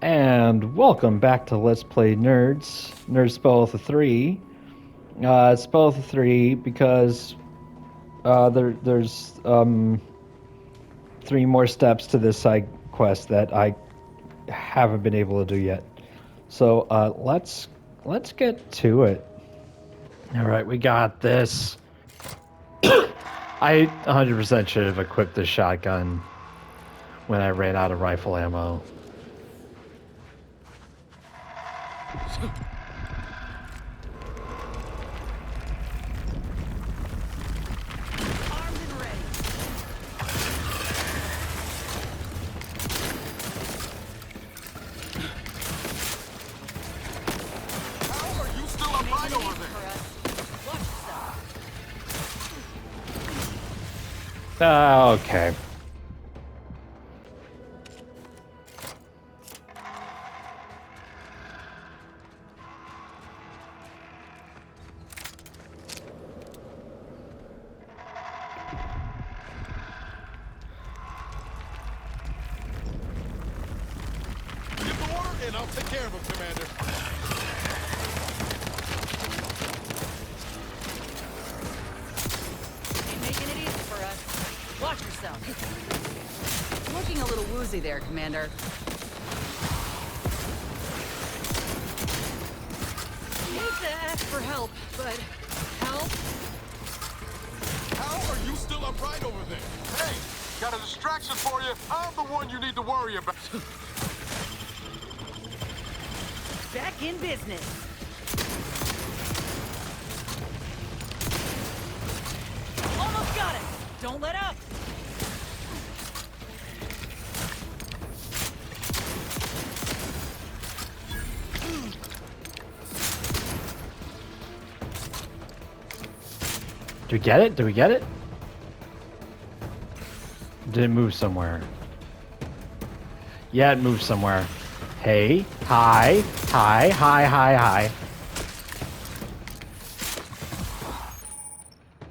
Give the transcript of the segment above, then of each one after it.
And welcome back to Let's Play Nerds Spell of the 3. Spell of the 3 because there's 3 more steps to this side quest that I haven't been able to do yet. So let's get to it. All right, we got this. I 100% should have equipped the shotgun when I ran out of rifle ammo. Armed and ready. How are you still up right Making it over easy there? for us. Watch yourself. Okay. Give the order and I'll take care of him, Commander. Ain't making it easy for us. Watch yourself. Looking a little woozy there, Commander. Hate to ask for help, but help? How are you still up right over there? Hey, got a distraction for you. I'm the one you need to worry about. Back in business. Almost got it. Don't let up. Do we get it? Do we get it? Did it move somewhere? Yeah, it moved somewhere. Hey, hi, hi, hi, hi, hi.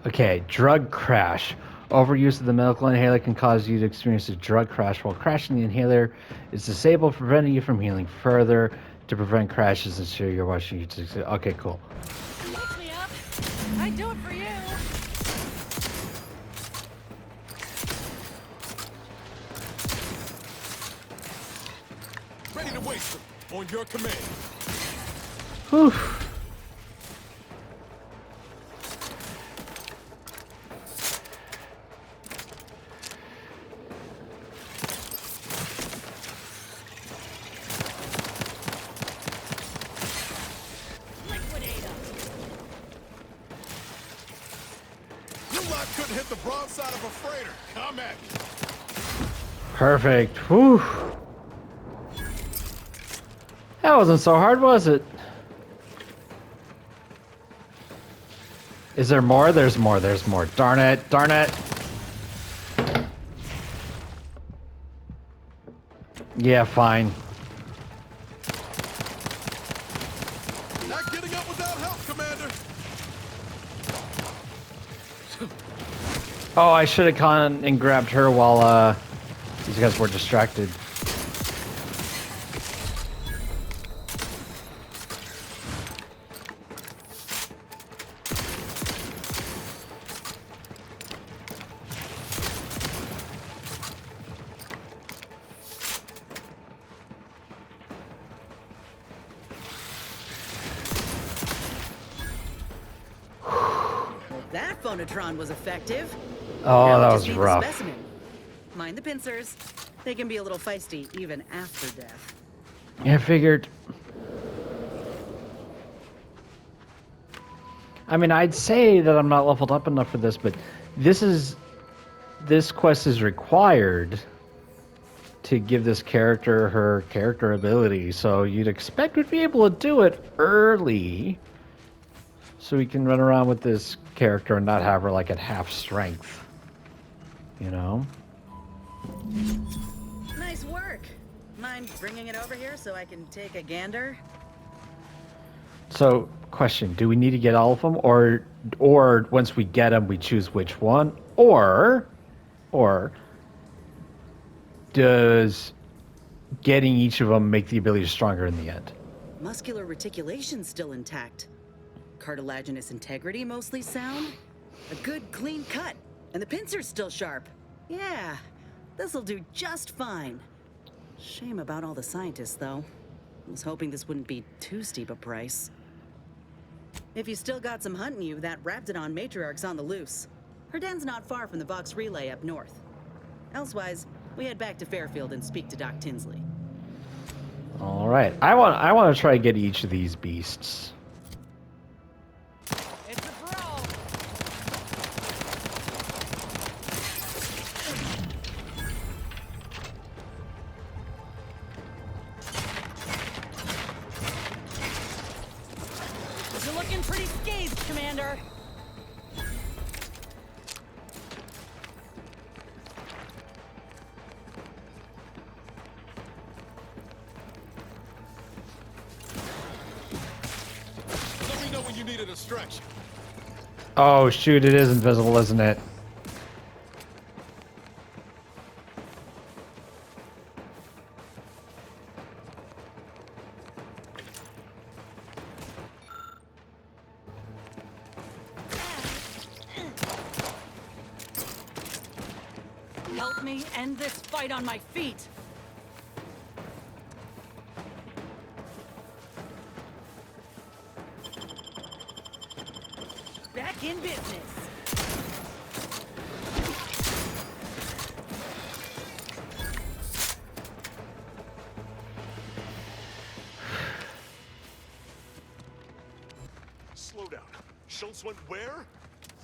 Okay, drug crash. Overuse of the medical inhaler can cause you to experience a drug crash. While crashing, the inhaler is disabled, preventing you from healing further. To prevent crashes, ensure you're watching you. Okay, cool. Wake me up. I'd do it for you. Ready to waste them. On your command. Whew. Liquidate 'em. You lot couldn't hit the broadside of a freighter. Come at me. Perfect. Whew. That wasn't so hard, was it? Is there more? There's more. There's more. Darn it. Darn it. Yeah, fine. Not getting up without help, Commander. Oh, I should have gone and grabbed her while these guys were distracted. Well, that phonotron was effective. Oh, Now we that just was need the rough. specimen. Mind the pincers. They can be a little feisty even after death. Yeah, I figured. I mean, I'd say that I'm not leveled up enough for this, but this quest is required to give this character her character ability. So you'd expect we'd be able to do it early, so we can run around with this character and not have her like at half strength. You know? Nice work. Mind bringing it over here so I can take a gander? So, question: do we need to get all of them, or once we get them, we choose which one, or does getting each of them make the ability stronger in the end. Muscular reticulation's still intact. Cartilaginous integrity mostly sound. A good clean cut. And the pincer's still sharp. Yeah, this'll do just fine. Shame about all the scientists, though. I was hoping this wouldn't be too steep a price. If you still got some hunting you, that Raptidon matriarch's on the loose. Her den's not far from the Vox Relay up north. Elsewise, we head back to Fairfield and speak to Doc Tinsley. All right, I want to try to get each of these beasts. It's a bro! You're looking pretty scathed, Commander. Let me know when you need a distraction. Oh shoot, it is invisible, isn't it? Help me end this fight on my feet. Back in business. Slow down. Schultz went where?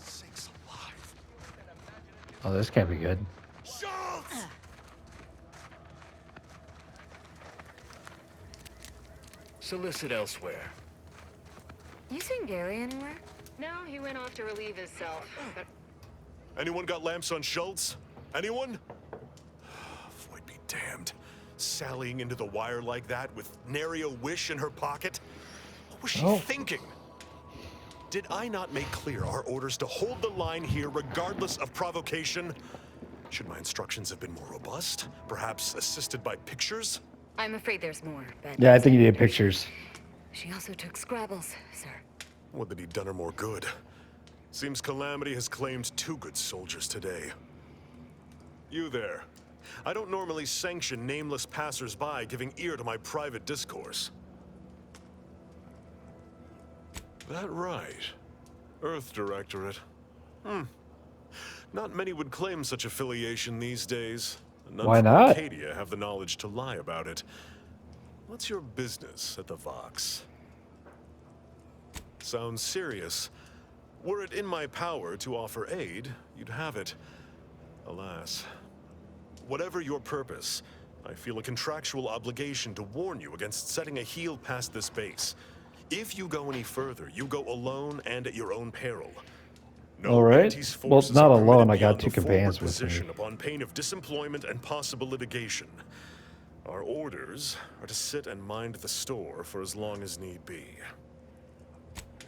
Sakes alive. Oh, this can't be good. Schultz! Solicit elsewhere. You seen Gary anywhere? No, he went off to relieve himself. But Anyone got lamps on Schultz? Anyone? Void be damned. Sallying into the wire like that with nary a wish in her pocket? What was she thinking? Did I not make clear our orders to hold the line here regardless of provocation? Should my instructions have been more robust? Perhaps assisted by pictures? I'm afraid there's more. But Yeah, I think you need pictures. She also took Scrabbles, sir. Would that he'd done her more good. Seems Calamity has claimed 2 good soldiers today. You there. I don't normally sanction nameless passers-by giving ear to my private discourse. That right. Earth Directorate. Not many would claim such affiliation these days. None Why from not? Arcadia have the knowledge to lie about it. What's your business at the Vox? Sounds serious. Were it in my power to offer aid, you'd have it. Alas. Whatever your purpose, I feel a contractual obligation to warn you against setting a heel past this base. If you go any further, you go alone and at your own peril. No All right. Mantis Well, forces not are permitted alone. I got beyond 2 the forward companions with me. position upon pain of disemployment and possible litigation. Our orders are to sit and mind the store for as long as need be.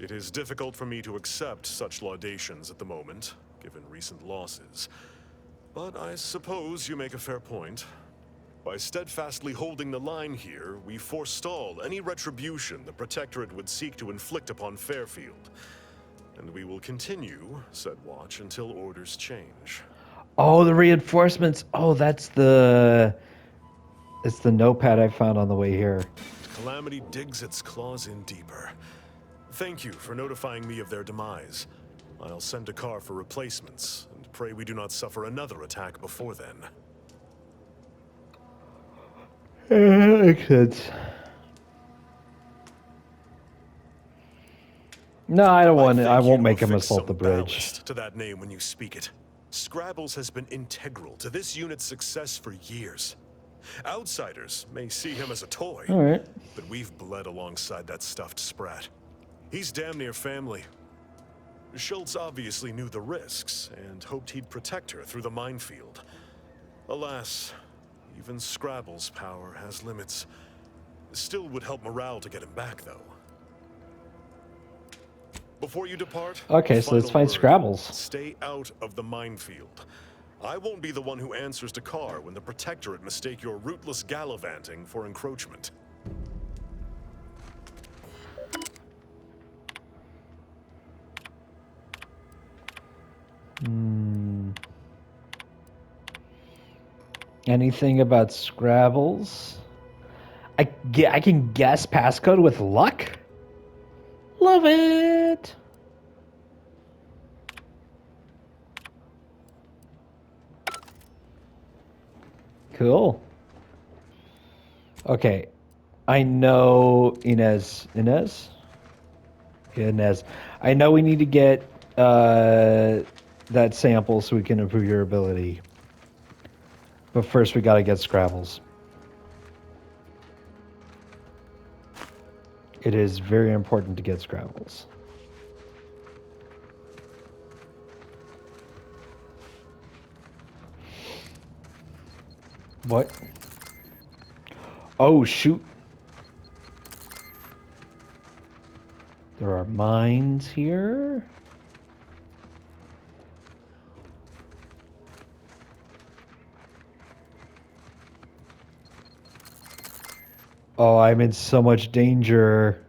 It is difficult for me to accept such laudations at the moment, given recent losses. But I suppose you make a fair point. By steadfastly holding the line here, we forestall any retribution the Protectorate would seek to inflict upon Fairfield. And we will continue said watch until orders change. Oh, the reinforcements. Oh, that's the... It's the notepad I found on the way here. Calamity digs its claws in deeper. Thank you for notifying me of their demise. I'll send a car for replacements, and pray we do not suffer another attack before then. That makes sense. No, I don't want. I thank you won't to make him affix assault the some bridge. ballast to that name when you speak it. Scrabbles has been integral to this unit's success for years. Outsiders may see him as a toy, All right. but we've bled alongside that stuffed sprat. He's damn near family. Schultz obviously knew the risks and hoped he'd protect her through the minefield. Alas, even Scrabble's power has limits. Still would help morale to get him back, though. Before you depart, Okay, so let's final find word. Scrabbles. Stay out of the minefield. I won't be the one who answers to Carr when the Protectorate mistake your rootless gallivanting for encroachment. Anything about Scrabbles? I can guess passcode with luck? Love it! Cool. Okay. I know Inez. Inez? Inez. I know we need to get that sample so we can improve your ability. But first we gotta get Scrabbles. It is very important to get Scrabbles. What? Oh, shoot. There are mines here. Oh, I'm in so much danger.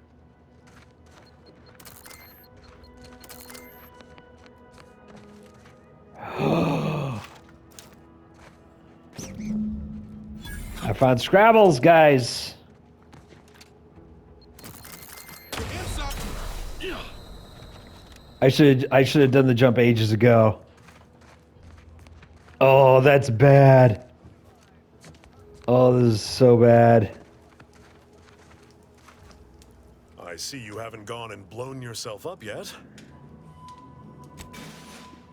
I found Scrabbles, guys. I should have done the jump ages ago. Oh, that's bad. Oh, this is so bad. I see you haven't gone and blown yourself up yet.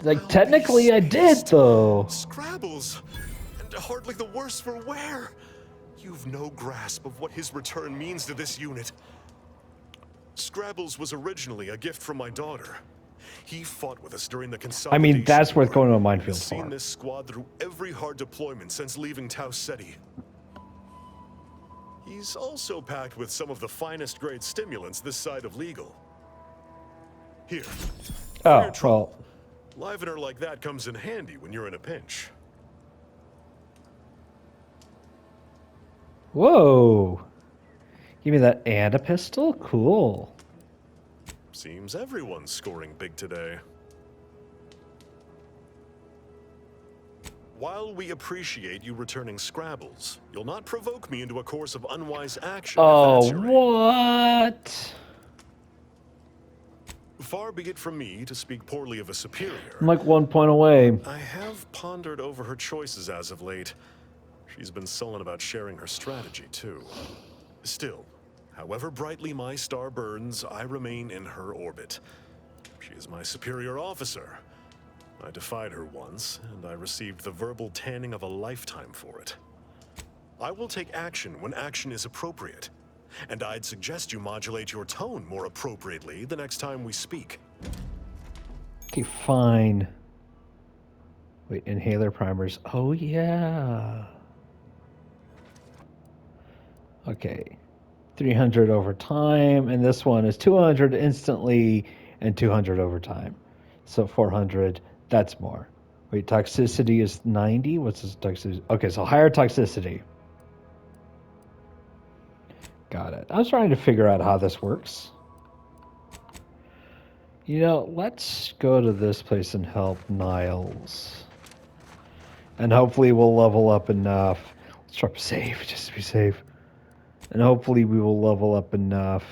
Like, I'll technically be I did, spaced. though. Scrabbles! And hardly the worse for wear! You've no grasp of what his return means to this unit. Scrabbles was originally a gift from my daughter. He fought with us during the I consolidation. mean, that's worth War going to a and minefield has seen for. this squad through every hard deployment since leaving Tau Ceti. He's also packed with some of the finest grade stimulants this side of legal. Here. For Oh, your trouble. well. Livener like that comes in handy when you're in a pinch. Whoa. Give me that and a pistol? Cool. Seems everyone's scoring big today. While we appreciate you returning Scrabbles, you'll not provoke me into a course of unwise action if Oh, that's your aim. what? Far be it from me to speak poorly of a superior. I'm like 1 point away. I have pondered over her choices as of late. She's been sullen about sharing her strategy, too. Still, however brightly my star burns, I remain in her orbit. She is my superior officer. I defied her once, and I received the verbal tanning of a lifetime for it. I will take action when action is appropriate, and I'd suggest you modulate your tone more appropriately the next time we speak. Okay, fine. Wait, inhaler primers. Oh, yeah. Okay. 300 over time, and this one is 200 instantly and 200 over time. So 400, that's more. Wait, toxicity is 90? What's this toxicity? Okay, so higher toxicity. Got it. I was trying to figure out how this works. You know, let's go to this place and help Niles. And hopefully we'll level up enough. Let's try to save, just to be safe. And hopefully we will level up enough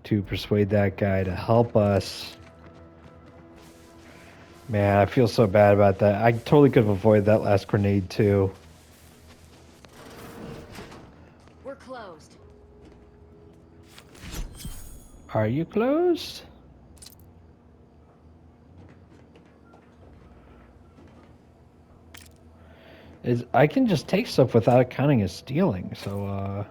to persuade that guy to help us. Man, I feel so bad about that. I totally could have avoided that last grenade too. We're closed. Are you closed? I can just take stuff without it counting as stealing, so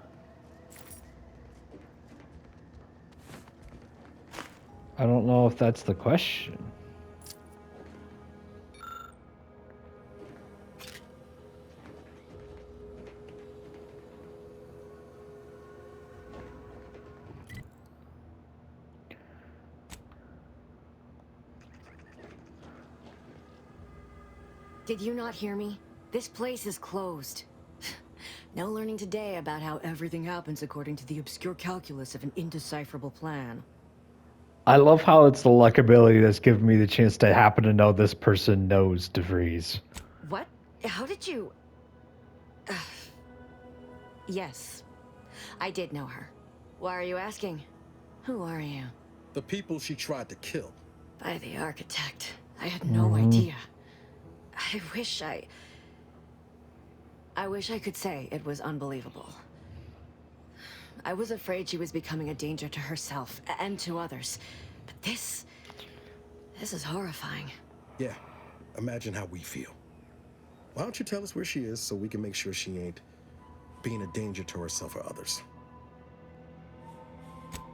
I don't know if that's the question. Did you not hear me? This place is closed. No learning today about how everything happens according to the obscure calculus of an indecipherable plan. I love how it's the luck ability that's given me the chance to happen to know this person knows DeVries. What? How did you... Yes, I did know her. Why are you asking? Who are you? The people she tried to kill. By the architect. I had no idea. I wish I could say it was unbelievable. I was afraid she was becoming a danger to herself and to others. But this is horrifying. Yeah, imagine how we feel. Why don't you tell us where she is so we can make sure she ain't being a danger to herself or others?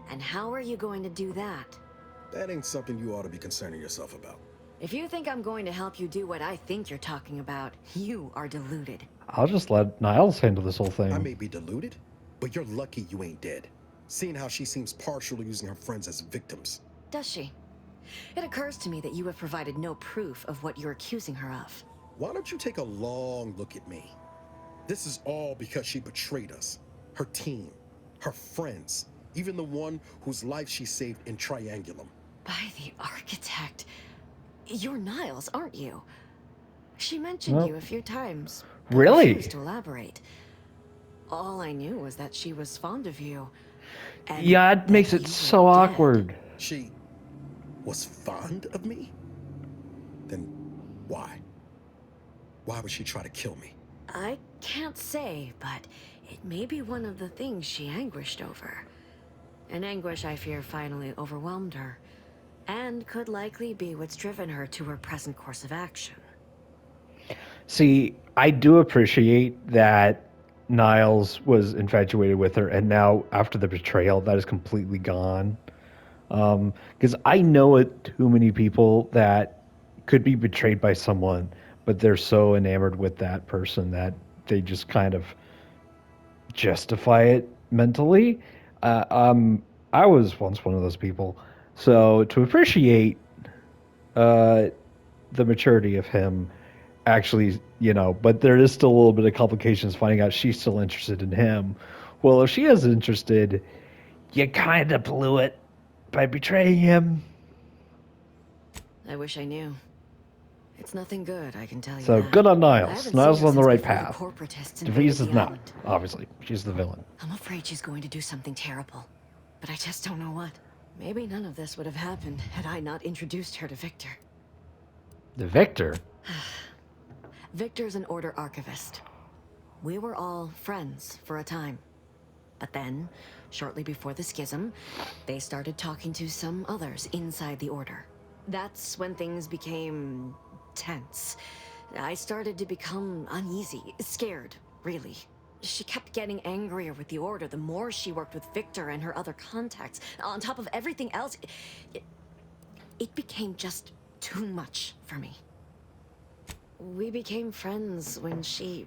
And how are you going to do that? That ain't something you ought to be concerning yourself about. If you think I'm going to help you do what I think you're talking about, you are deluded. I'll just let Niles handle this whole I thing. may be deluded, but you're lucky you ain't dead. Seeing how she seems partial to using her friends as victims. Does she? It occurs to me that you have provided no proof of what you're accusing her of. Why don't you take a long look at me? This is all because she betrayed us. Her team, her friends, even the one whose life she saved in Triangulum. By the architect. You're Niles, aren't you? She mentioned you a few times. But Really? refused to elaborate. All I knew was that she was fond of you. And Yeah, it that makes it you so were dead. awkward. She was fond of me? Then why? Why would she try to kill me? I can't say, but it may be one of the things she anguished over. An anguish I fear finally overwhelmed her, and could likely be what's driven her to her present course of action. See, I do appreciate that Niles was infatuated with her, and now after the betrayal, that is completely gone. Because I know it too many people that could be betrayed by someone, but they're so enamored with that person that they just kind of justify it mentally. I was once one of those people, so to appreciate uh, the maturity of him, actually, but there is still a little bit of complications finding out she's still interested in him. Well, if she is interested, you kind of blew it by betraying him. I wish I knew. It's nothing good, I can tell you So that. good on I Niles. haven't Niles seen is her on the since right before path. The corporatists DeVries invaded is the not. island. Obviously, she's the villain. I'm afraid she's going to do something terrible, but I just don't know what. Maybe none of this would have happened had I not introduced her to Victor. The Victor. Victor's an Order archivist. We were all friends for a time. But then, shortly before the schism, they started talking to some others inside the Order. That's when things became tense. I started to become uneasy, scared, really. She kept getting angrier with the Order the more she worked with Victor and her other contacts. On top of everything else, it became just too much for me. We became friends when she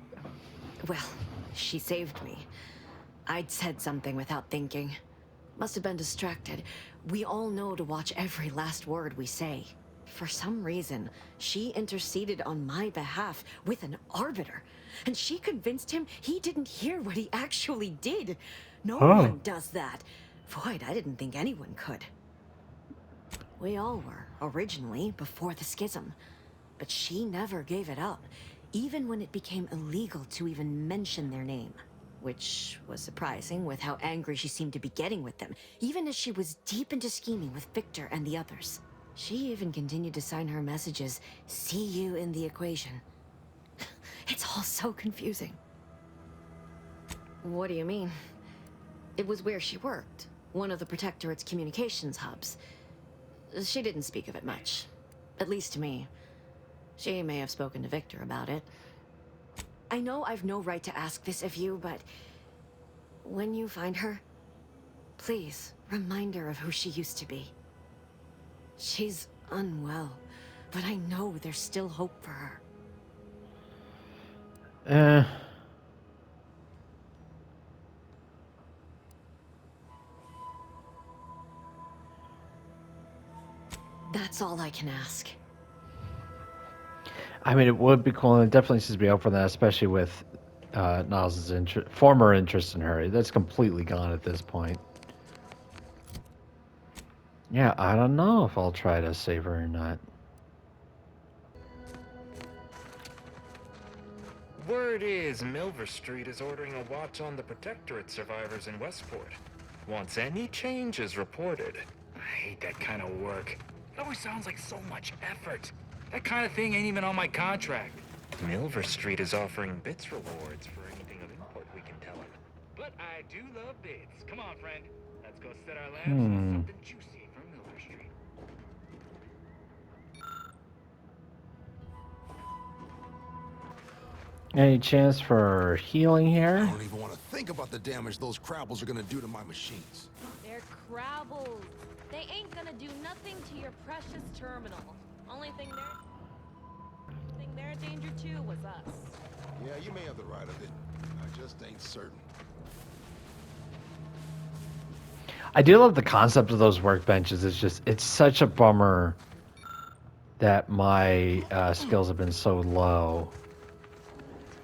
saved me. I'd said something without thinking. Must have been distracted. We all know to watch every last word we say. For some reason, she interceded on my behalf with an arbiter. And she convinced him he didn't hear what he actually did. No one does that. Void, I didn't think anyone could. We all were, originally, before the schism. But she never gave it up, even when it became illegal to even mention their name. Which was surprising with how angry she seemed to be getting with them, even as she was deep into scheming with Victor and the others. She even continued to sign her messages, "See you in the equation." It's all so confusing. What do you mean? It was where she worked, one of the Protectorate's communications hubs. She didn't speak of it much, at least to me. She may have spoken to Victor about it. I know I've no right to ask this of you, but when you find her, please remind her of who she used to be. She's unwell, but I know there's still hope for her. That's all I can ask. I mean, it would be cool, and it definitely seems to be out for that, especially with Niles' former interest in her. That's completely gone at this point. Yeah, I don't know if I'll try to save her or not. Word is Milver Street is ordering a watch on the Protectorate survivors in Westport. Once any changes reported. I hate that kind of work. It always sounds like so much effort. That kind of thing ain't even on my contract. Milver Street is offering bits rewards for anything of import we can tell him. But I do love bids. Come on, friend. Let's go set our labs on something juicy from Milver Street. Any chance for healing I here? don't even want to think about the damage those crabbles are gonna do to my machines. They're crabbles. They ain't gonna do nothing to your precious terminal. Only thing they're a danger to was us. Yeah, you may have the right of it. I just ain't certain. I do love the concept of those workbenches. It's such a bummer that my skills have been so low.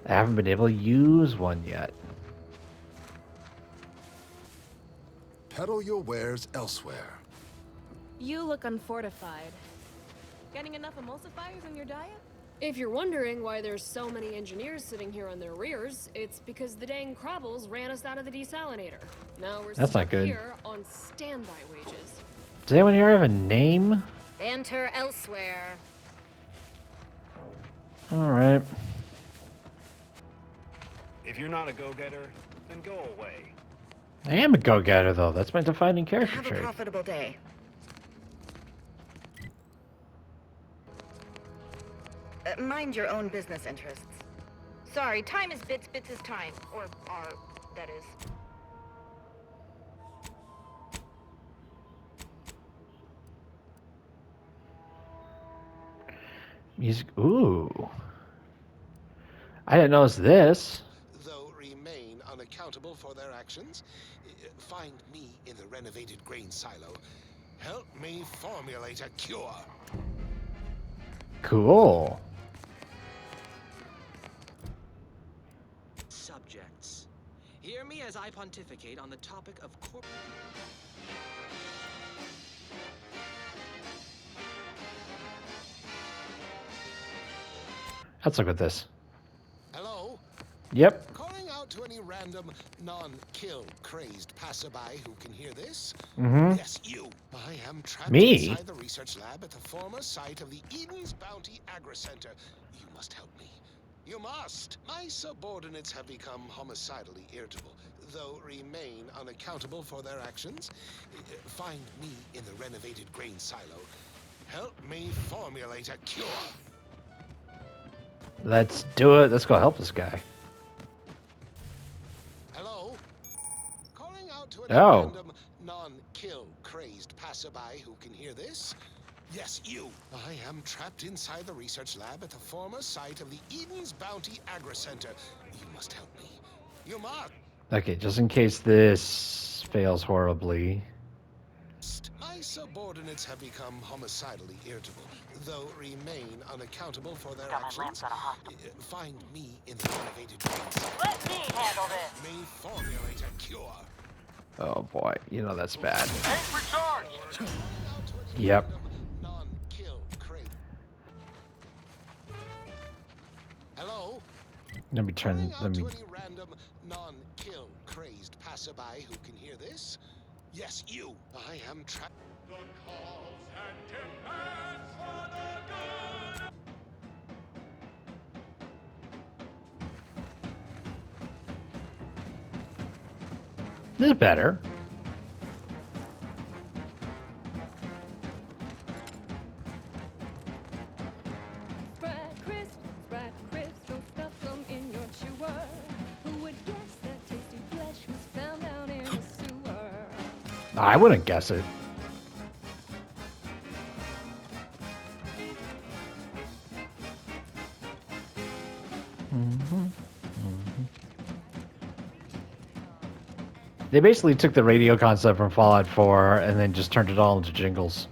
I haven't been able to use one yet. Peddle your wares elsewhere. You look unfortified. Getting enough emulsifiers in your diet? If you're wondering why there's so many engineers sitting here on their rears, it's because the dang crabbles ran us out of the desalinator. Now we're That's stuck not good. here on standby wages. Does anyone here have a name? Enter elsewhere. All right. If you're not a go-getter, then go away. I am a go-getter, though. That's my defining character Have a trait. profitable day. Mind your own business interests. Sorry, time is bits, bits is time. Or are, that is. Music. Ooh. I didn't notice this. Though remain unaccountable for their actions, find me in the renovated grain silo. Help me formulate a cure. Cool. Subjects, hear me as I pontificate on the topic of Let's look at this. Hello? Yep. Calling out to any random, non-kill crazed passerby who can hear this? Mm-hmm. Yes, you. I am trapped Me? inside the research lab at the former site of the Eden's Bounty Agri-Center. You must help me. You must. My subordinates have become homicidally irritable, though remain unaccountable for their actions. Find me in the renovated grain silo. Help me formulate a cure. Let's do it. Let's go help this guy. Hello? Calling out to an Oh. random, non-kill crazed passerby who can hear this? Yes, you. I am trapped inside the research lab at the former site of the Eden's Bounty Agri-Center. You must help me. You must. Okay, just in case this fails horribly. My subordinates have become homicidally irritable, though remain unaccountable for their actions. Find me in the renovated grain. Let me handle this. May formulate a cure. Oh boy, you know that's bad. Tank recharged! Yep. Non-kill crate. Hello? Let me turn. Let me. To any random, non-kill crazed passerby who can hear this? Yes, you. I am trapped. The cause and demands for the good. This is better. Spread crisp, don't stuff them in your chewer. Who would guess that tasty flesh was found down in the sewer? I wouldn't guess it. They basically took the radio concept from Fallout 4 and then just turned it all into jingles.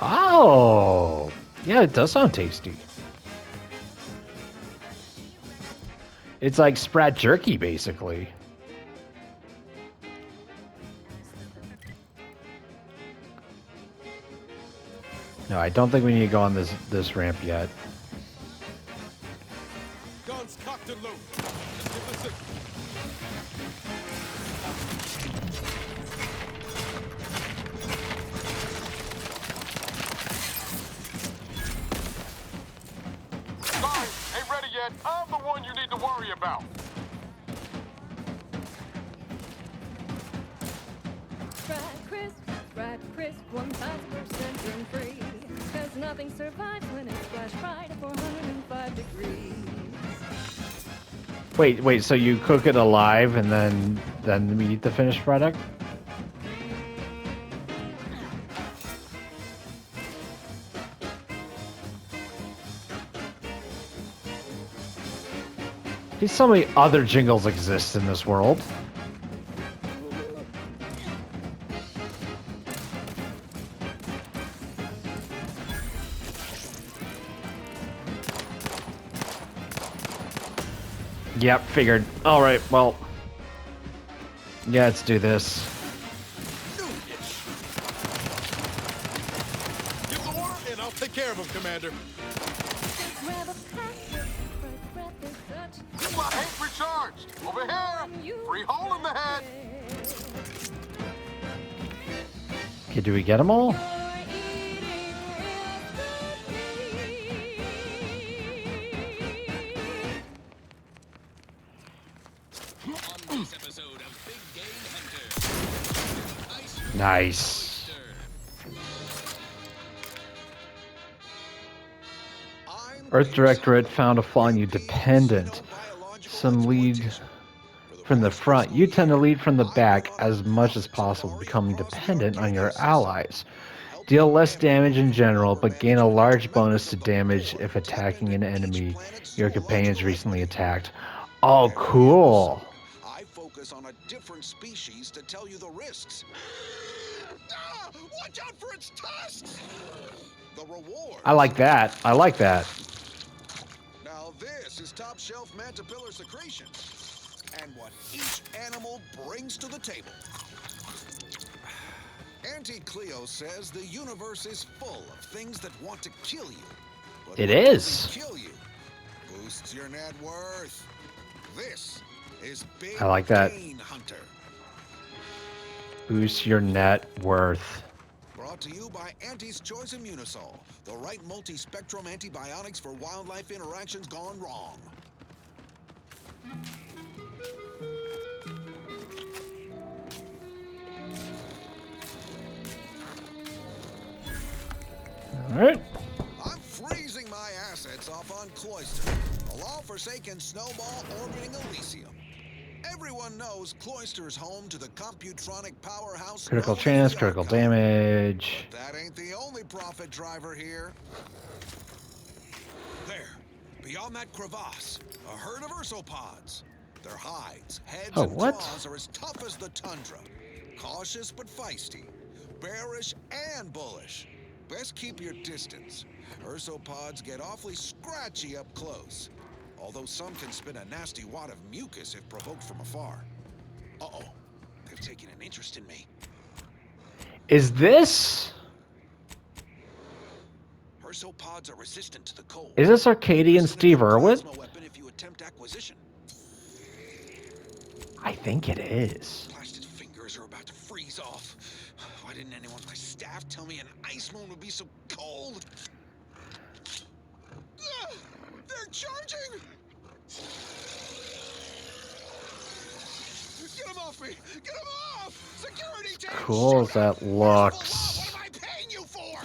Oh, yeah, it does sound tasty. It's like Sprat jerky, basically. No, I don't think we need to go on this ramp yet. Guns cocked and loaded. Let's get this in. Sorry, ain't ready yet. I'm the one you need to worry about. Fried crisp, 1,000% germ free. Cause nothing survives when it's flash fried at 405 degrees. Wait, so you cook it alive and then we eat the finished product? So many other Jingles exist in this world. Yep, figured. Alright, well. Yeah, let's do this. Give the order and I'll take care of him, Commander. My ain't recharged. Over here. Free hole in the head. Okay, do we get them all? Nice. Earth Directorate found a flaw in you, dependent. Some lead from the front. You tend to lead from the back as much as possible, becoming dependent on your allies. Deal less damage in general, but gain a large bonus to damage if attacking an enemy your companions recently attacked. Oh, cool. I focus on a different species to tell you the risks. Watch out for its tusks! The reward. I like that. I like that. Now this is top shelf mantipillar secretion, and what each animal brings to the table. Auntie Cleo says the universe is full of things that want to kill you. But It what is. doesn't kill you boosts your net worth. This is Big I like that. Game Hunter. Boost your net worth. Brought to you by Auntie's Choice Immunosol, the right multi-spectrum antibiotics for wildlife interactions gone wrong. All right. I'm freezing my assets off on Cloister, a long-forsaken snowball orbiting Elysium. Everyone knows Cloister's home to the computronic powerhouse. Critical chance, critical damage. That ain't the only profit driver here. There, beyond that crevasse, a herd of ursopods. Their hides, heads, and claws are as tough as the tundra. Cautious but feisty. Bearish and bullish. Best keep your distance. Ursopods get awfully scratchy up close. Although some can spit a nasty wad of mucus if provoked from afar. Uh-oh. They've taken an interest in me. Is this? Ursopods are resistant to the cold. Is this Arcadian Steve Irwin? If you attempt acquisition. I think it is. Blasted fingers are about to freeze off. Why didn't anyone on my staff tell me an ice moon would be so cold? They're charging! Get them off me! Get them off! Security team! Cool as that looks. What am I paying you for?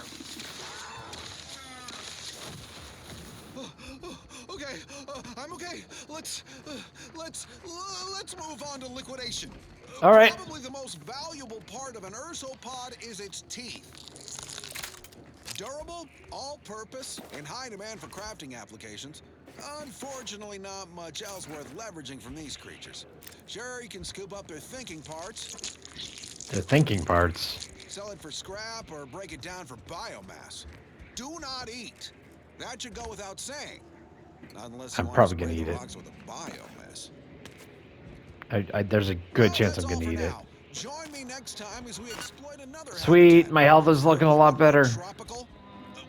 Okay, I'm okay. Let's move on to liquidation. All right. Probably the most valuable part of an ursopod is its teeth. Durable, all-purpose, in high demand for crafting applications. Unfortunately, not much else worth leveraging from these creatures. Sure, you can scoop up their thinking parts, The thinking parts. Sell it for scrap or break it down for biomass. Do not eat. That should go without saying. Not unless you I'm want probably to gonna spray eat the it. rocks with a biomass. There's a good chance I'm That's all gonna for eat it. now. Join me next time as we exploit another Sweet, my health is looking a lot better. tropical,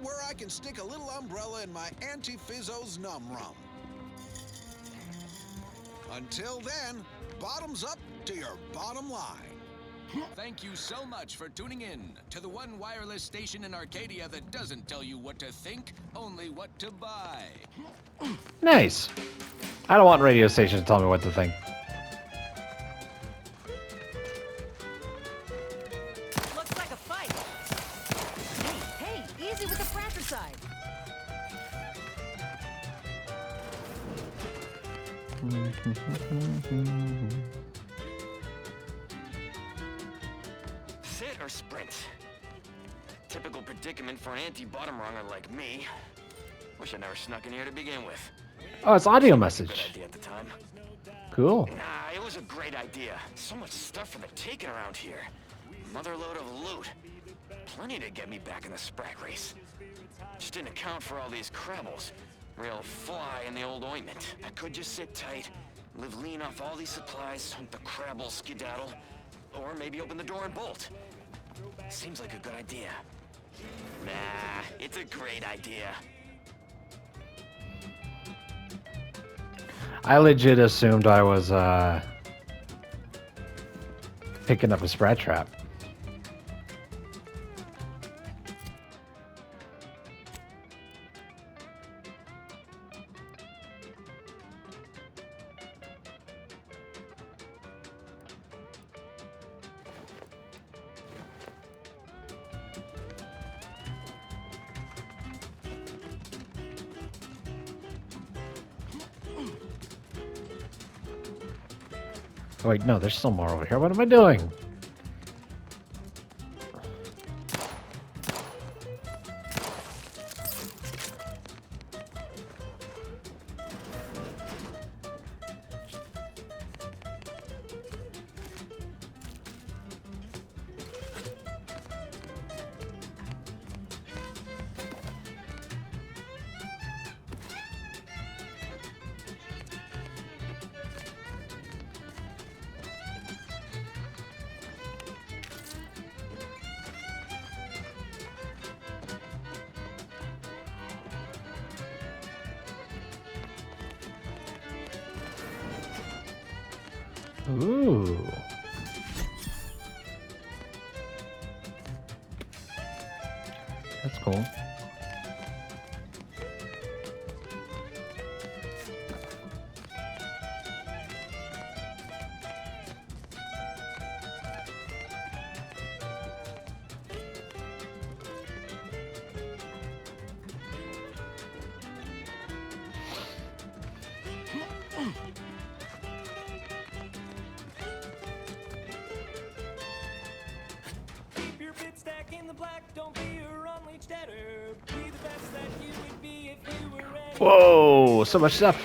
where I can stick a little umbrella in my anti-fizzo's num rum. Until then, bottoms up to your bottom line. Thank you so much for tuning in to the one wireless station in Arcadia that doesn't tell you what to think, only what to buy. Nice. I don't want radio stations to tell me what to think. Looks like a fight. Hey, easy with the fratricide. Sit or sprint? Typical predicament for an anti-bottom runger like me. Wish I never snuck in here to begin with. Oh, it's audio Good message. idea at the time. Cool. Nah, it was a great idea. So much stuff for the taking around here. Motherload of loot. Plenty to get me back in the sprat race. Just didn't account for all these crabbles. Real fly in the old ointment. I could just sit tight, live lean off all these supplies, hope the crabbles skedaddle, or maybe open the door and bolt. Seems like a good idea. Nah, it's a great idea. I legit assumed I was picking up a sprat trap. Oh, wait, no, there's still more over here. What am I doing? Ooh. That's cool. Keep your bit stack in the black, don't be a unleashed debtor. Be the best that you would be if you were ready. Whoa, so much stuff.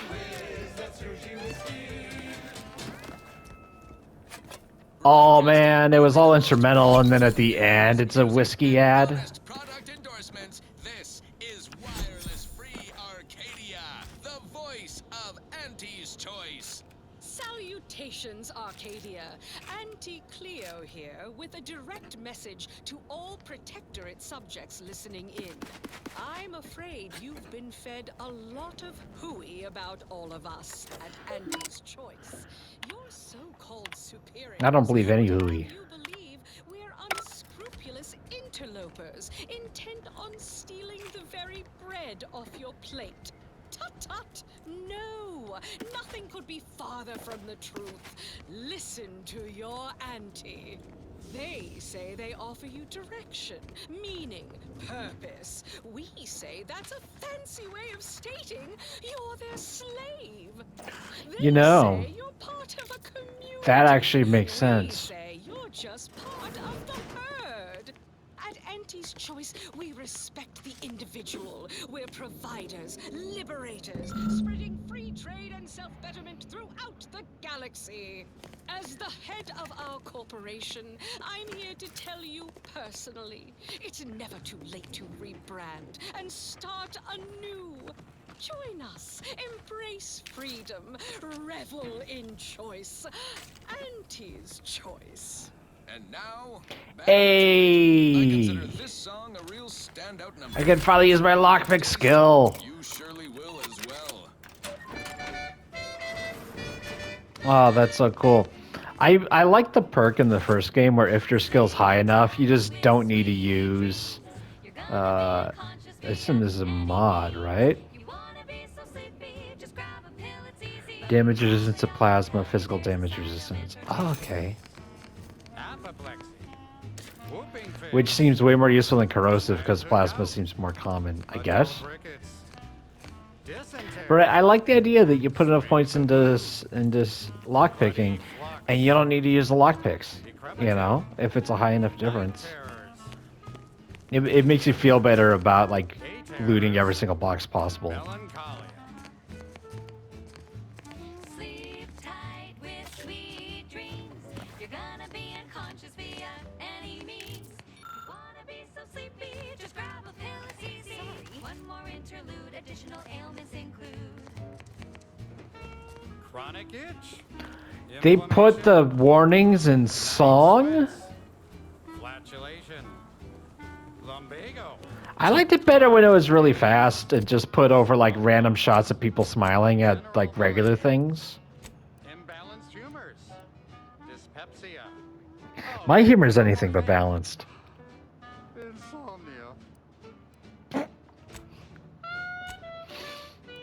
Oh man, it was all instrumental, and then at the end, it's a whiskey ad. Product endorsements. This is Wireless Free Arcadia, the voice of Auntie's Choice. Salutations, Arcadia. Auntie Cleo here with a direct message to all Protectorate subjects listening in. I'm afraid you've been fed a lot of hooey about all of us at Auntie's Choice. Your so-called superior. I don't believe any hooey. You believe we're unscrupulous interlopers, intent on stealing the very bread off your plate. Tut-tut! No! Nothing could be farther from the truth. Listen to your auntie. They say they offer you direction, meaning, purpose. We say that's a fancy way of stating you're their slave. They You know, say you're part of a community. that actually makes We sense. say you're just part of the herd. At Auntie's Choice, we respect the individual. We're providers, liberators, spreading free trade and self-betterment throughout the galaxy. As the head of our corporation, I'm here to tell you personally, it's never too late to rebrand and start anew. Join us, embrace freedom, revel in choice, Auntie's choice. And now, Hey! this song a real standout number. I can finally use my lockpick skill. You surely will as well. Oh, that's so cool. I like the perk in the first game where if your skill's high enough, you just don't need to use. I assume this is a mod, right? Damage resistance to plasma, physical damage resistance. Oh, okay. Which seems way more useful than corrosive because plasma seems more common, I guess. But I like the idea that you put enough points into this lockpicking, and you don't need to use the lockpicks. You know, if it's a high enough difference, it makes you feel better about like looting every single box possible. Chronic itch. They put the warnings in song? Flatulation. Lumbago. I liked it better when it was really fast and just put over like random shots of people smiling at like regular things. Imbalanced humors. Dyspepsia. My humor is anything but balanced. Insomnia.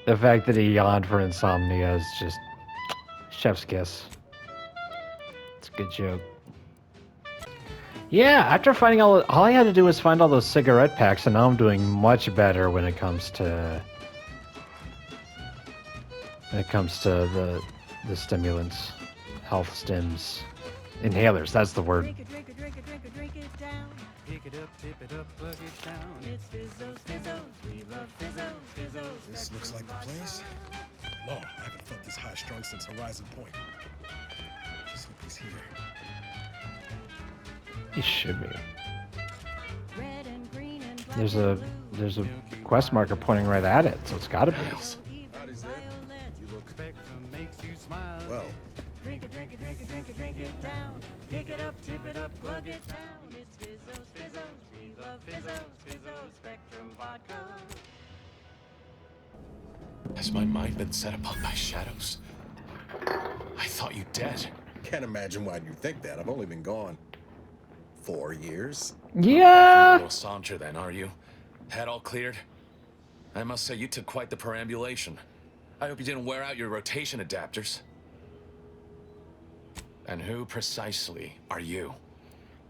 The fact that he yawned for insomnia is just chef's kiss. It's a good joke. Yeah, after finding all I had to do was find all those cigarette packs, and now I'm doing much better when it comes to the stimulants, health stims, inhalers. That's the word. Drink it down. Pick it up, tip it up, plug it down. It's Fizzos. We love Fizzos. This looks like the place. Long, I haven't felt this high strung since Horizon Point. Just hope he's here. He should be. Red and green and black There's and a blue. quest marker pointing right at it, so it's gotta be. Well, Drink it down. Pick it up, tip it up, plug it down. It's Fizzos. We love Fizzos. Spectrum vodka. Has my mind been set upon by shadows? I thought you dead. Can't imagine why you think that. I've only been gone 4 years. Yeah. No Sancho then, are you? Head all cleared? I must say you took quite the perambulation. I hope you didn't wear out your rotation adapters. And who precisely are you?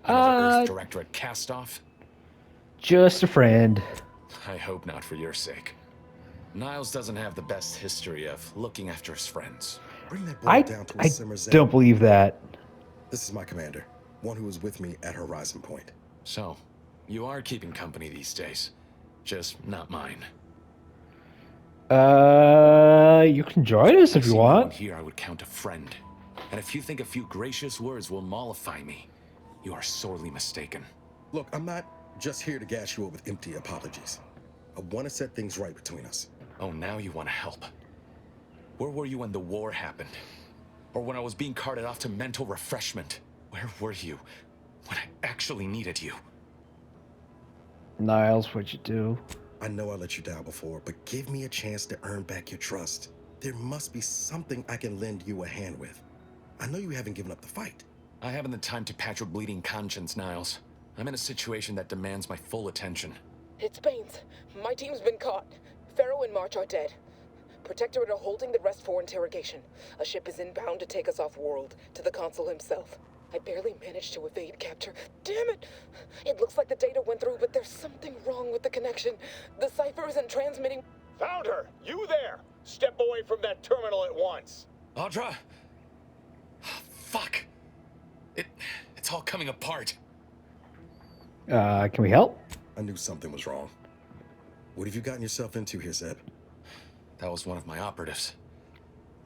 Another Earth Directorate cast-off? Just a friend. I hope not for your sake. Niles doesn't have the best history of looking after his friends. Bring that boy down to a simmer, Zed. Don't believe that. This is my commander, one who was with me at Horizon Point. So, you are keeping company these days. Just not mine. You can join us if you want. Here I would count a friend. And if you think a few gracious words will mollify me, you are sorely mistaken. Look, I'm not just here to gas you up with empty apologies. I want to set things right between us. Oh, now you want to help. Where were you when the war happened? Or when I was being carted off to mental refreshment? Where were you when I actually needed you? Niles, what'd you do? I know I let you down before, but give me a chance to earn back your trust. There must be something I can lend you a hand with. I know you haven't given up the fight. I haven't the time to patch your bleeding conscience, Niles. I'm in a situation that demands my full attention. It's Baines. My team's been caught. Pharaoh and March are dead. Protectorate are holding the rest for interrogation. A ship is inbound to take us off-world, to the consul himself. I barely managed to evade capture. Damn it! It looks like the data went through, but there's something wrong with the connection. The cipher isn't transmitting. Found her! You there! Step away from that terminal at once! Audra! Fuck! It's all coming apart. Can we help? I knew something was wrong. What have you gotten yourself into here, Zeb? That was one of my operatives.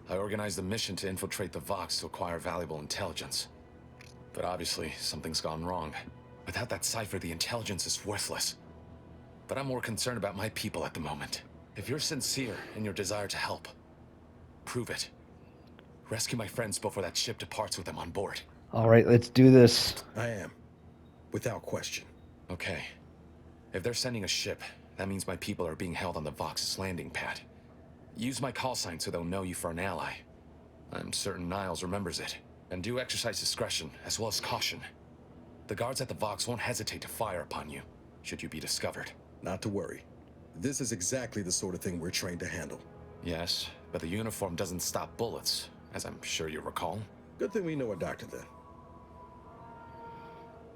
I organized a mission to infiltrate the Vox to acquire valuable intelligence. But obviously, something's gone wrong. Without that cipher, the intelligence is worthless. But I'm more concerned about my people at the moment. If you're sincere in your desire to help, prove it. Rescue my friends before that ship departs with them on board. All right, let's do this. I am. Without question. Okay. If they're sending a ship, that means my people are being held on the Vox's landing pad. Use my call sign so they'll know you for an ally. I'm certain Niles remembers it. And do exercise discretion, as well as caution. The guards at the Vox won't hesitate to fire upon you, should you be discovered. Not to worry. This is exactly the sort of thing we're trained to handle. Yes, but the uniform doesn't stop bullets, as I'm sure you recall. Good thing we know a doctor then.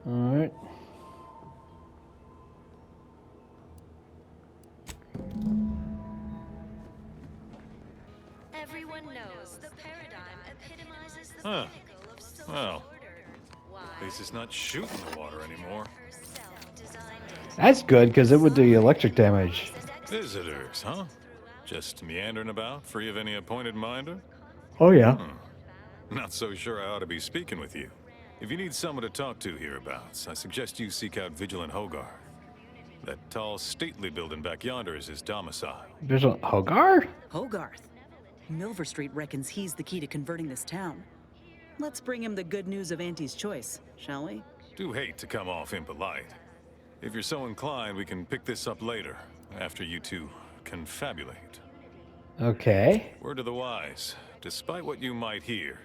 All right. Everyone knows the paradigm epitomizes the Huh. pinnacle of social Well, order. at least it's not shooting the water anymore. That's good, because it would do electric damage. Visitors, huh? Just meandering about, free of any appointed minder? Oh, yeah. Not so sure I ought to be speaking with you. If you need someone to talk to hereabouts, I suggest you seek out Vigilant Hogarth. That tall, stately building back yonder is his domicile. Vigilant Hogarth? Hogarth. Milver Street reckons he's the key to converting this town. Let's bring him the good news of Auntie's choice, shall we? Do hate to come off impolite. If you're so inclined, we can pick this up later, after you two confabulate. Okay. Word to the wise, despite what you might hear,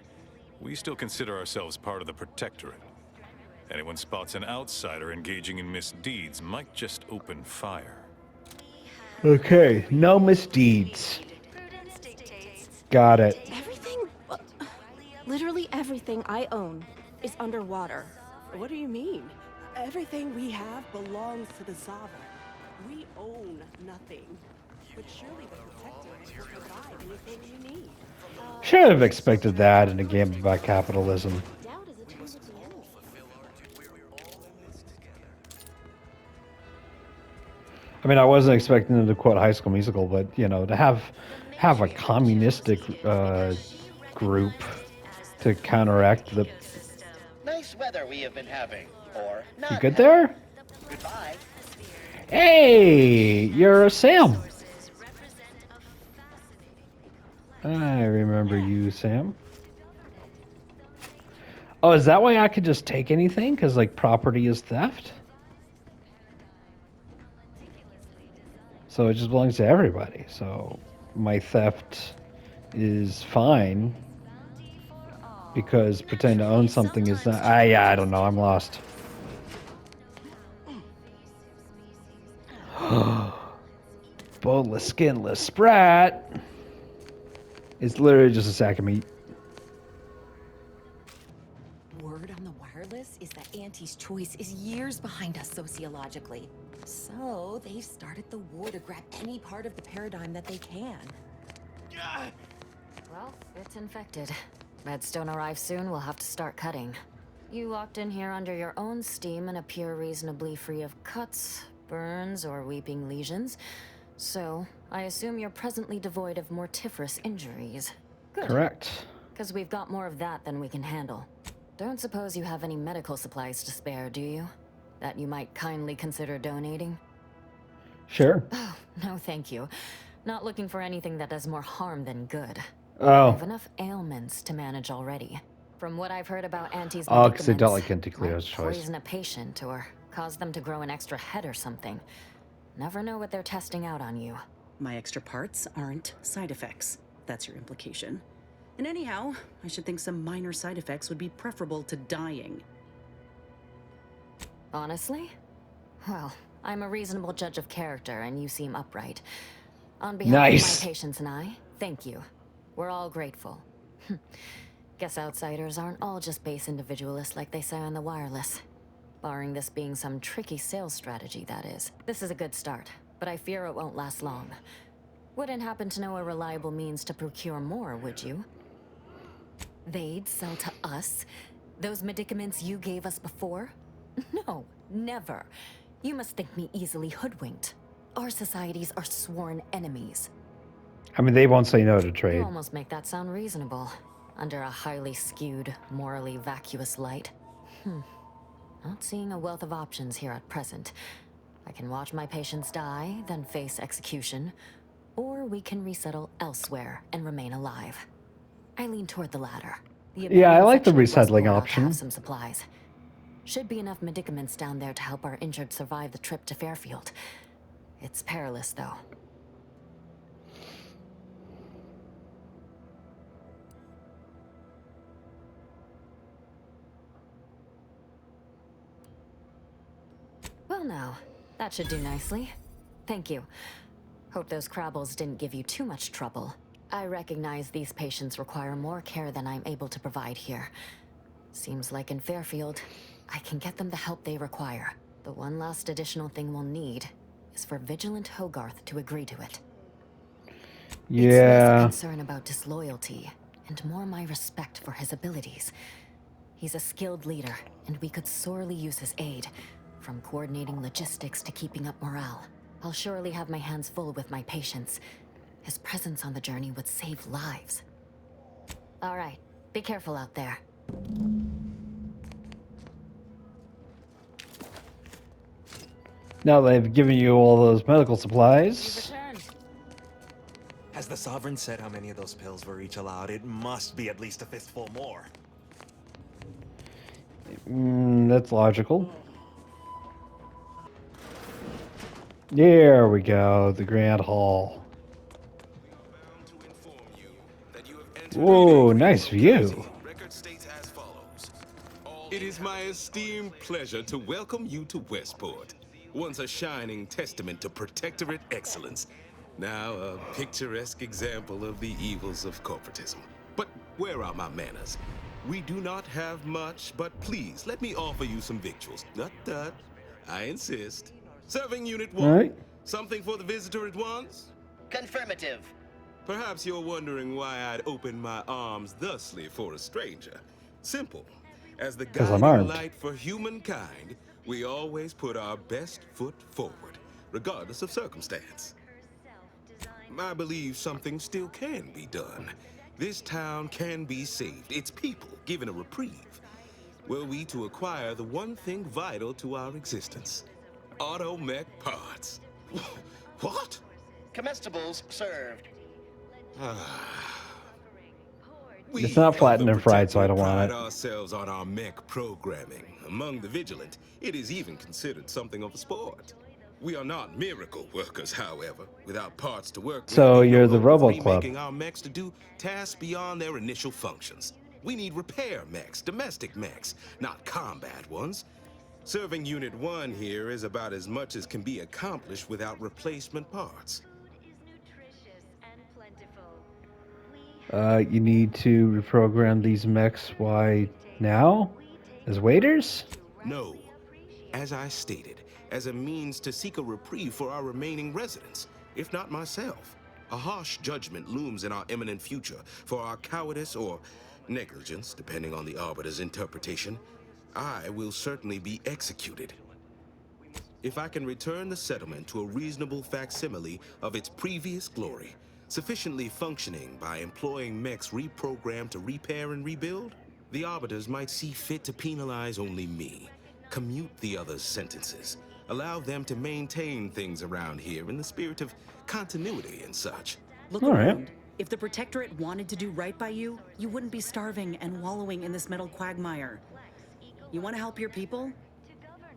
we still consider ourselves part of the Protectorate. Anyone spots an outsider engaging in misdeeds might just open fire. Okay, no misdeeds. Got it. Everything, literally everything I own is underwater. What do you mean? Everything we have belongs to the Zava. We own nothing. But surely the Protectorate will provide anything you need. Should have expected that in a game about capitalism. I mean, I wasn't expecting them to quote High School Musical, but you know, to have a communistic group to counteract the. Nice weather we have been having, or not. You good there? Goodbye. Hey, you're Sam. I remember you, Sam. Oh, is that why I could just take anything? Because, like, property is theft? So it just belongs to everybody. So my theft is fine. Because pretending to own something is not... yeah, I don't know. I'm lost. Boneless, skinless sprat. It's literally just a sack of meat. Word on the wireless is that Auntie's choice is years behind us sociologically. So they've started the war to grab any part of the paradigm that they can. Well, it's infected. Redstone arrives soon, we'll have to start cutting. You locked in here under your own steam and appear reasonably free of cuts, burns, or weeping lesions. So, I assume you're presently devoid of mortiferous injuries. Good. Correct. Because we've got more of that than we can handle. Don't suppose you have any medical supplies to spare, do you? That you might kindly consider donating? Sure. Oh, no thank you. Not looking for anything that does more harm than good. Oh. I have enough ailments to manage already. From what I've heard about Auntie's Oh, because they don't medicaments, like Anticleo's might choice. poison a patient or cause them to grow an extra head or something. Never know what they're testing out on you. My extra parts aren't side effects. That's your implication. And anyhow, I should think some minor side effects would be preferable to dying. Honestly? Well, I'm a reasonable judge of character, and you seem upright. On behalf Nice. of my patients and I, thank you. We're all grateful. Guess outsiders aren't all just base individualists like they say on the wireless. Barring this being some tricky sales strategy, that is. This is a good start, but I fear it won't last long. Wouldn't happen to know a reliable means to procure more, would you? They'd sell to us? Those medicaments you gave us before? No, never. You must think me easily hoodwinked. Our societies are sworn enemies. I mean, they won't say no to You trade. almost make that sound reasonable, under a highly skewed, morally vacuous light. Not seeing a wealth of options here at present. I can watch my patients die, then face execution, or we can resettle elsewhere and remain alive. I lean toward the latter. The Yeah, I abandoned like the section of resettling Westport ought to have option. some supplies. Should be enough medicaments down there to help our injured survive the trip to Fairfield. It's perilous, though. Well now, that should do nicely. Thank you. Hope those crabbles didn't give you too much trouble. I recognize these patients require more care than I'm able to provide here. Seems like in Fairfield, I can get them the help they require. The one last additional thing we'll need is for Vigilant Hogarth to agree to it. It's less a Yeah. concern about disloyalty, and more my respect for his abilities. He's a skilled leader, and we could sorely use his aid, from coordinating logistics to keeping up morale. I'll surely have my hands full with my patients. His presence on the journey would save lives. All right, be careful out there. Now they've given you all those medical supplies. Has the Sovereign said how many of those pills were each allowed? It must be at least a fistful more. That's logical. There we go, the Grand Hall. Whoa, nice view. It is my esteemed pleasure to welcome you to Westport, once a shining testament to Protectorate excellence, now a picturesque example of the evils of corporatism. But where are my manners? We do not have much, but please, let me offer you some victuals. Tut. I insist. Serving Unit 1. Right. Something for the visitor at once? Confirmative. Perhaps you're wondering why I'd open my arms thusly for a stranger. Simple. As the 'Cause I'm guiding armed. light for humankind, we always put our best foot forward, regardless of circumstance. I believe something still can be done. This town can be saved, its people given a reprieve. Were we to acquire the one thing vital to our existence, automech parts. What? Comestibles served. It's not flattened and fried, so I don't pride want it. ourselves on our mech programming. Among the vigilant, it is even considered something of a sport. We are not miracle workers, however. Without parts to work with, So we you're no the hope of Robo Club. remaking our mechs to do tasks beyond their initial functions. We need repair mechs, domestic mechs, not combat ones. Serving Unit 1 here is about as much as can be accomplished without replacement parts. You need to reprogram these mechs. Why now? As waiters? No. As I stated, as a means to seek a reprieve for our remaining residents, if not myself. A harsh judgment looms in our imminent future for our cowardice or negligence, depending on the Arbiter's interpretation. I will certainly be executed. If I can return the settlement to a reasonable facsimile of its previous glory, sufficiently functioning by employing mechs reprogrammed to repair and rebuild, the Arbiters might see fit to penalize only me, commute the others' sentences, allow them to maintain things around here in the spirit of continuity and such. Look around. If the Protectorate wanted to do right by you, you wouldn't be starving and wallowing in this metal quagmire. You want to help your people?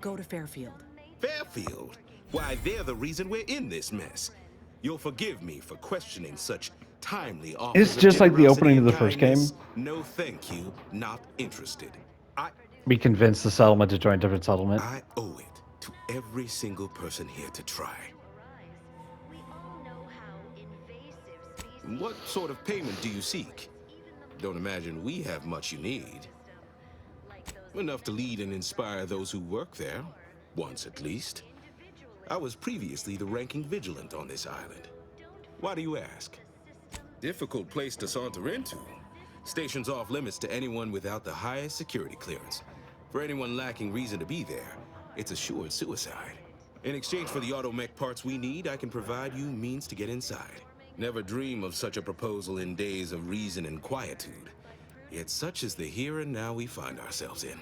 Go to Fairfield. Fairfield? Why, they're the reason we're in this mess. You'll forgive me for questioning such timely offers. It's just like the opening of the and first game. kindness. No thank you, not interested. We convinced the settlement to join different settlement. I owe it to every single person here to try. What sort of payment do you seek? Don't imagine we have much you need. Enough to lead and inspire those who work there, once at least. I was previously the ranking vigilant on this island. Why do you ask? Difficult place to saunter into. Station's off limits to anyone without the highest security clearance. For anyone lacking reason to be there, it's assured suicide. In exchange for the automech parts we need, I can provide you means to get inside. Never dream of such a proposal in days of reason and quietude. Yet such is the here and now we find ourselves in.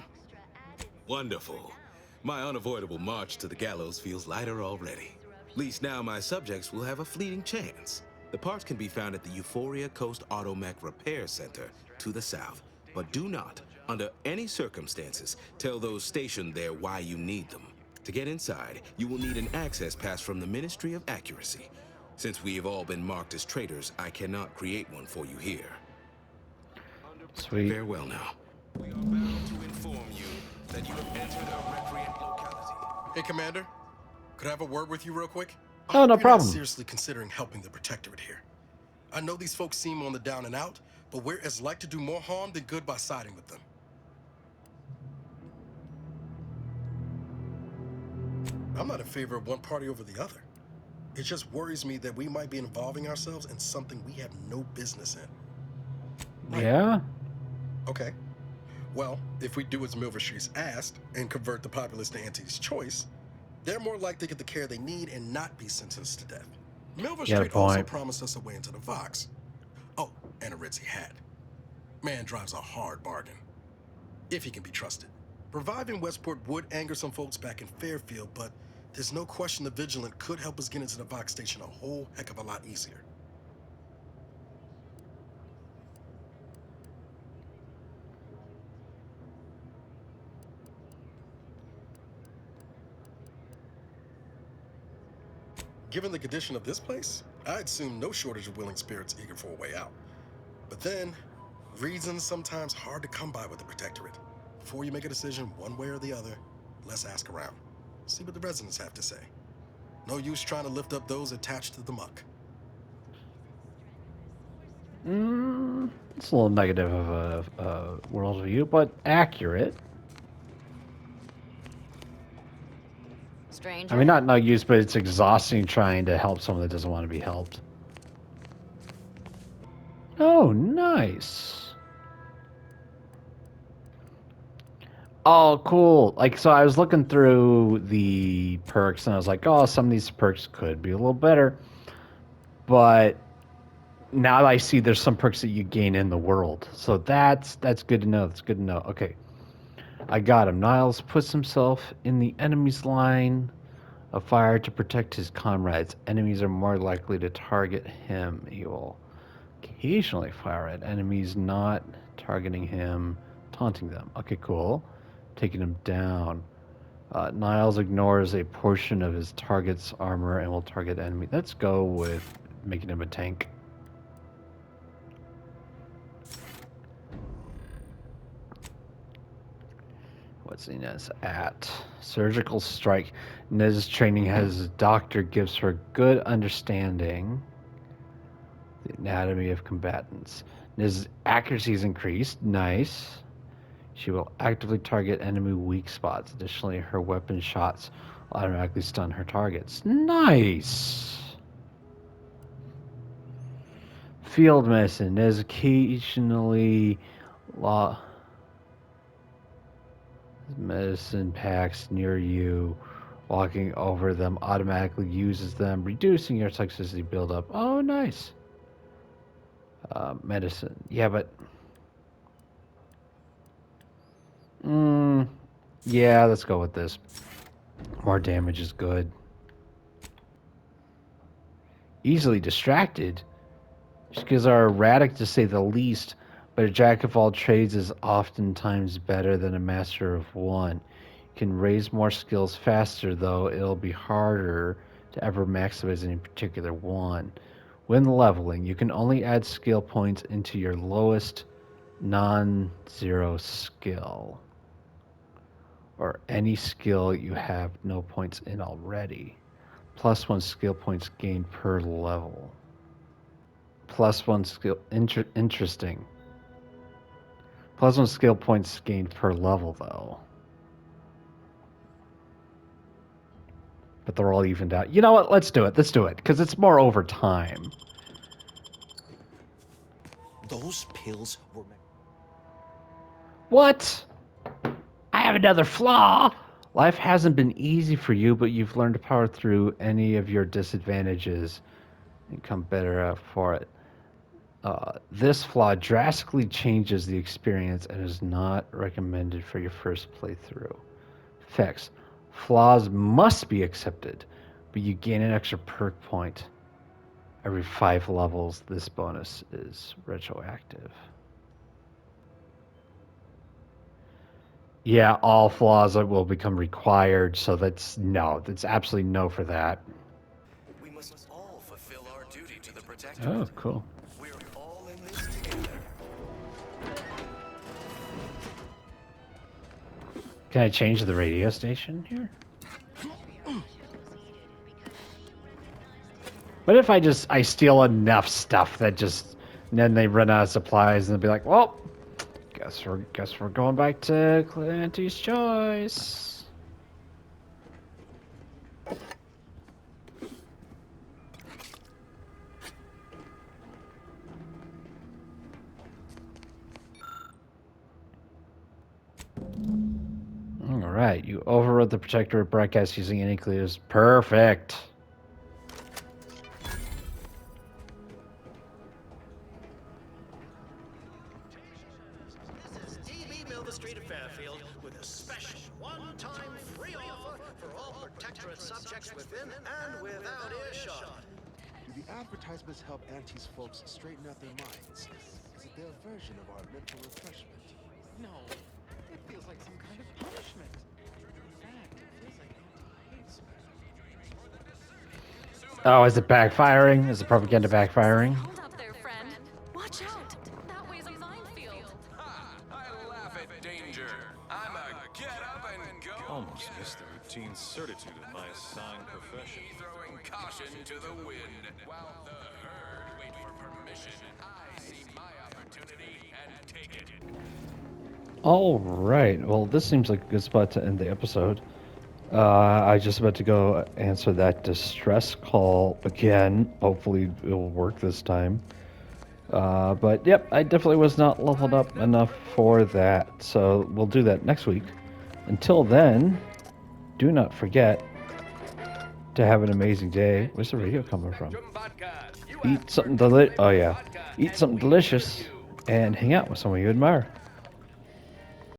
Wonderful. My unavoidable march to the gallows feels lighter already. At least now my subjects will have a fleeting chance. The parts can be found at the Euphoria Coast Automech Repair Center to the south. But do not, under any circumstances, tell those stationed there why you need them. To get inside, you will need an access pass from the Ministry of Accuracy. Since we have all been marked as traitors, I cannot create one for you here. Sweet. Farewell now. We are bound to inform you that you have entered a recreant locality. Hey, Commander. Could I have a word with you real quick? Oh, I hope no you're problem. not seriously considering helping the Protectorate here. I know these folks seem on the down and out, but we're as like to do more harm than good by siding with them. I'm not in favor of one party over the other. It just worries me that we might be involving ourselves in something we have no business in. Yeah? Okay. Well, if we do as Milverstreet's asked and convert the populace to Anti's choice, they're more likely to get the care they need and not be sentenced to death. Milverstreet also promised us a way into the Vox. Oh, and a Ritzy hat. Man drives a hard bargain. If he can be trusted. Reviving Westport would anger some folks back in Fairfield, but there's no question the Vigilant could help us get into the Vox station a whole heck of a lot easier. Given the condition of this place, I'd assume no shortage of willing spirits eager for a way out. But then, reason's sometimes hard to come by with the Protectorate. Before you make a decision one way or the other, let's ask around. See what the residents have to say. No use trying to lift up those attached to the muck. It's a little negative of a worldview, but accurate. Stranger. I mean, not no use, but it's exhausting trying to help someone that doesn't want to be helped. Oh, nice. Oh, cool. Like, so I was looking through the perks, and I was like, oh, some of these perks could be a little better. But now I see there's some perks that you gain in the world. So that's good to know. That's good to know. Okay. I got him. Niles puts himself in the enemy's line of fire to protect his comrades. Enemies are more likely to target him. He will occasionally fire at enemies not targeting him, taunting them. Okay, cool. Taking him down. Niles ignores a portion of his target's armor and will target enemy. Let's go with making him a tank. What's Inez at? Surgical strike. Inez's training as a doctor gives her good understanding the anatomy of combatants. Inez's accuracy is increased. Nice. She will actively target enemy weak spots. Additionally, her weapon shots will automatically stun her targets. Nice. Field medicine. Inez occasionally medicine packs near you. Walking over them automatically uses them, reducing your toxicity buildup. Oh, nice. Medicine. Yeah, but... yeah, let's go with this. More damage is good. Easily distracted. Skills are erratic to say the least, but a jack of all trades is oftentimes better than a master of one. You can raise more skills faster, though it'll be harder to ever maximize any particular one. When leveling, you can only add skill points into your lowest non-zero skill, or any skill you have no points in already. +1 skill points gained per level. +1 skill... interesting. +1 skill points gained per level, though. But they're all evened out. You know what? Let's do it. Let's do it. Because it's more over time. Those pills were... What? I have another flaw. Life hasn't been easy for you, but you've learned to power through any of your disadvantages become better for it. This flaw drastically changes the experience and is not recommended for your first playthrough. Effects. Flaws must be accepted, but you gain an extra perk point every 5 levels. This bonus is retroactive. Yeah, all flaws will become required, so that's absolutely no for that. We must all fulfill our duty to the Protectorate. Oh, cool. We're all in this together. Can I change the radio station here? What if I steal enough stuff that and then they run out of supplies and they'll be like, well, guess we're going back to Clancy's Choice. All right, you overrode the Protectorate broadcast using any clues. Perfect. Advertisements help Auntie's folks straighten out their minds. Is it their version of our mental refreshment? No, it feels like some kind of punishment. In fact, it feels like Auntie hates me. Oh, is it backfiring? Is the propaganda backfiring? Hold up there, friend. Watch out. That way's a minefield. I laugh at danger. I'm a get up and go. Almost missed the routine certitude of my assigned profession. Throwing caution to the wind. While the herd wait for permission, I see my opportunity and take it. All right. Well, this seems like a good spot to end the episode. I just about to go answer that distress call again. Hopefully, it'll work this time. But yep, I definitely was not leveled up enough for that. So we'll do that next week. Until then, do not forget to have an amazing day. Where's the radio coming from? Eat something delicious and hang out with someone you admire.